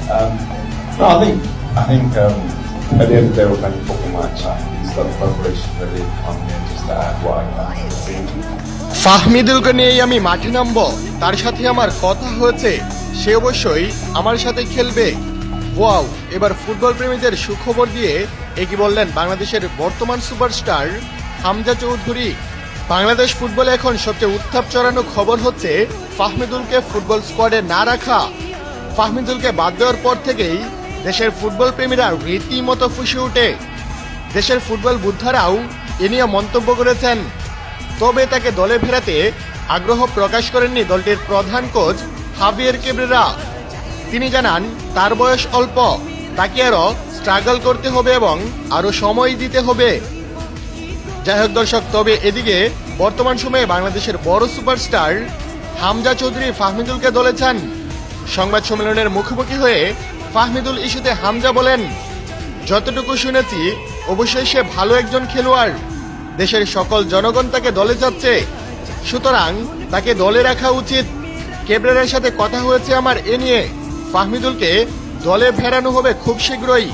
No, I think at the end of the day, we're playing a football match. It's got the preparation really on me just to add what I can to the team. ফাহমিদুলকে নিয়েই আমি মাঠে নামবো, তার সাথে আমার কথা হয়েছে, সে অবশ্যই আমার সাথে খেলবে। ওয়াও, এবার ফুটবল প্রেমীদের সুখবর দিয়ে একই বললেন বাংলাদেশের বর্তমান সুপারস্টার হামজা চৌধুরী। বাংলাদেশ ফুটবলে এখন সবচেয়ে উত্তাপ চড়ানো খবর হচ্ছে ফাহমিদুলকে ফুটবল স্কোয়াডে না রাখা। ফাহমিদুলকে বাদ দেওয়ার পর থেকেই দেশের ফুটবল প্রেমীরা রীতিমতো ফুঁসে ওঠে। দেশের ফুটবল বুদ্ধারাও এ নিয়ে মন্তব্য করেছেন। তবে তাকে দলে ফেরাতে আগ্রহ প্রকাশ করেননি দলটির প্রধান কোচ হাভিয়ের কেব্রেরা। তিনি জানান তার বয়স অল্প, তাকে আরও স্ট্রাগল করতে হবে এবং আরও সময় দিতে হবে। যাই হোক দর্শক, তবে এদিকে বর্তমান সময়ে বাংলাদেশের বড় সুপারস্টার হামজা চৌধুরী ফাহমিদুলকে দলে চান। সংবাদ সম্মেলনের মুখোমুখি হয়ে ফাহমিদুল ইস্যুতে হামজা বলেন, যতটুকু শুনেছি অবশ্যই সে ভালো একজন খেলোয়াড়, দেশের সকল জনগণ তাকে দলে চাচ্ছে, সুতরাং তাকে দলে রাখা উচিত। কেব্রেরার সাথে কথা হয়েছে আমার এ নিয়ে, ফাহমিদুলকে দলে ফেরানো হবে খুব শীঘ্রই।